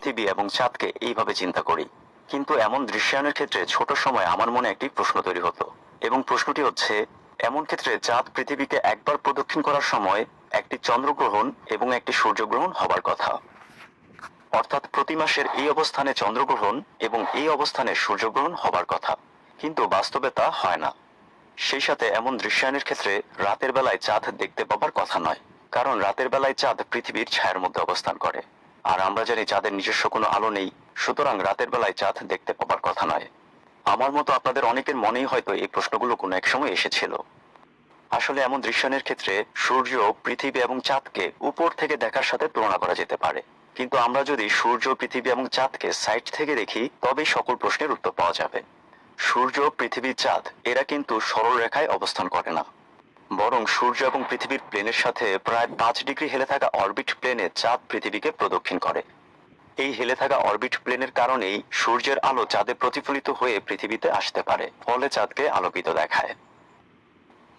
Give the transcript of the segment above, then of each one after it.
পৃথিবী এবং চাঁদকে এইভাবে চিন্তা করি, কিন্তু এমন দৃশ্যায়নের ক্ষেত্রে ছোট সময় আমার মনে একটি প্রশ্ন তৈরি হতো। এবং প্রশ্নটি হচ্ছে, এমন ক্ষেত্রে চাঁদ পৃথিবীকে একবার প্রদক্ষিণ করার সময় একটি চন্দ্রগ্রহণ এবং একটি সূর্যগ্রহণ হবার কথা। অর্থাৎ প্রতি মাসের এই অবস্থানে চন্দ্রগ্রহণ এবং এই অবস্থানে সূর্যগ্রহণ হবার কথা, কিন্তু বাস্তবে তা হয় না। সেই সাথে এমন দৃশ্যায়নের ক্ষেত্রে রাতের বেলায় চাঁদ দেখতে পাবার কথা নয়, কারণ রাতের বেলায় চাঁদ পৃথিবীর ছায়ার মধ্যে অবস্থান করে, আর আমরা জানি চাঁদের নিজস্ব কোনো আলো নেই, সুতরাং রাতের বেলায় চাঁদ দেখতে পাবার কথা নয়। আমার মতো আপনাদের অনেকের মনেই হয়তো এই প্রশ্নগুলো কোনো এক সময় এসেছিল। আসলে এমন দৃশ্যায়নের ক্ষেত্রে সূর্য, পৃথিবী এবং চাঁদকে উপর থেকে দেখার সাথে তুলনা করা যেতে পারে, কিন্তু আমরা যদি সূর্য, পৃথিবী এবং চাঁদকে সাইড থেকে দেখি তবেই সকল প্রশ্নের উত্তর পাওয়া যাবে। সূর্য, পৃথিবী, চাঁদ এরা কিন্তু সরল রেখায় অবস্থান করে না, বরং সূর্য এবং পৃথিবীর প্লেনের সাথে প্রায় 5 ডিগ্রি হেলে থাকা অরবিট প্লেনে চাঁদ পৃথিবীকে প্রদক্ষিণ করে। এই হেলে থাকা অরবিট প্লেনের কারণেই সূর্যের আলো চাঁদে প্রতিফলিত হয়ে পৃথিবীতে আসতে পারে, ফলে চাঁদকে আলোকিত দেখায়।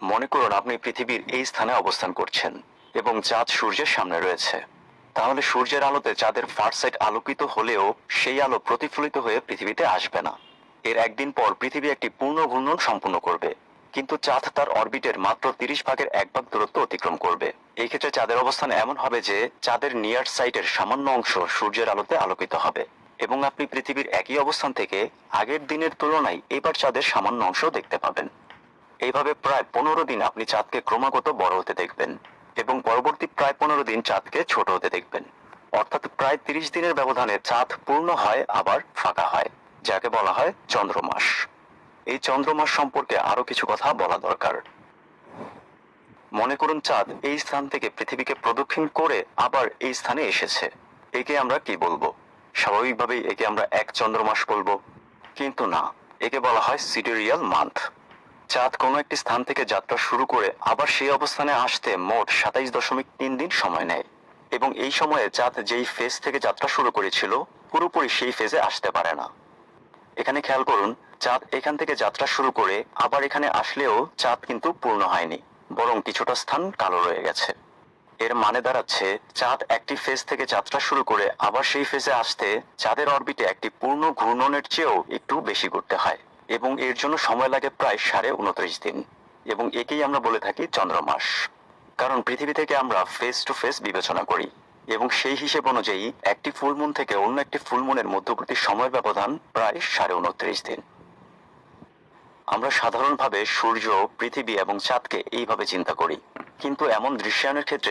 মনে করুন আপনি পৃথিবীর এই স্থানে অবস্থান করছেন এবং চাঁদ সূর্যের সামনে রয়েছে। তাহলে সূর্যের আলোতে চাঁদের ফার সাইড আলোকিত হলেও সেই আলো প্রতিফলিত হয়ে পৃথিবীতে আসবে না। এর একদিন পর পৃথিবী একটি পূর্ণ ঘূর্ণন সম্পূর্ণ করবে, কিন্তু চাঁদ তার অরবিটের মাত্র 30 ভাগের 1 ভাগ দূরত্ব অতিক্রম করবে। এই ক্ষেত্রে চাঁদের অবস্থান এমন হবে যে চাঁদের নিয়ার সাইডের সামান্য অংশ সূর্যের আলোতে আলোকিত হবে, এবং আপনি পৃথিবীর একই অবস্থান থেকে আগের দিনের তুলনায় এবার চাঁদের সামান্য অংশ দেখতে পাবেন। এইভাবে প্রায় 15 দিন আপনি চাঁদকে ক্রমাগত বড় হতে দেখবেন, এবং পরবর্তী প্রায় 15 দিন চাঁদকে ছোট হতে দেখবেন। অর্থাৎ প্রায় 30 দিনের ব্যবধানে চাঁদ পূর্ণ হয় আবার ফাঁকা হয়, যাকে বলা হয় চন্দ্রমাস। এই চন্দ্রমাস সম্পর্কে আরো কিছু কথা বলা দরকার। মনে করুন চাঁদ এই স্থান থেকে পৃথিবীকে প্রদক্ষিণ করে আবার এই স্থানে এসেছে। একে আমরা কি বলবো? স্বাভাবিকভাবেই একে আমরা এক চন্দ্রমাস বলবো, কিন্তু না, একে বলা হয় সিডেরিয়াল মান্থ। চাঁদ কোনো একটি স্থান থেকে যাত্রা শুরু করে আবার সেই অবস্থানে আসতে মোট 27.3 দিন সময় নেয়, এবং এই সময়ে চাঁদ যেই ফেজ থেকে যাত্রা শুরু করেছিল পুরোপুরি সেই ফেজে আসতে পারে না। এখানে খেয়াল করুন, চাঁদ এখান থেকে যাত্রা শুরু করে আবার এখানে আসলেও চাঁদ কিন্তু পূর্ণ হয়নি, বরং কিছুটা স্থান কালো রয়ে গেছে। এর মানে দাঁড়াচ্ছে চাঁদ একটি ফেজ থেকে যাত্রা শুরু করে আবার সেই ফেজে আসতে চাঁদের অরবিটে একটি পূর্ণ ঘূর্ণনের চেয়েও একটু বেশি ঘুরতে হয়, এবং এর জন্য সময় লাগে প্রায় 29.5 দিন, এবং একেই আমরা বলে থাকি চন্দ্রমাস। কারণ পৃথিবী থেকে আমরা ফেজ টু ফেজ বিবেচনা করি, এবং সেই হিসেব অনুযায়ী একটি ফুলমুন থেকে অন্য একটি ফুলমুনের মধ্যবর্তী সময় ব্যবধান প্রায় 29.5 দিন। আমরা সাধারণভাবে সূর্য, পৃথিবী এবং চাঁদকে এইভাবে চিন্তা করি, কিন্তু এমন দৃশ্যায়নের ক্ষেত্রে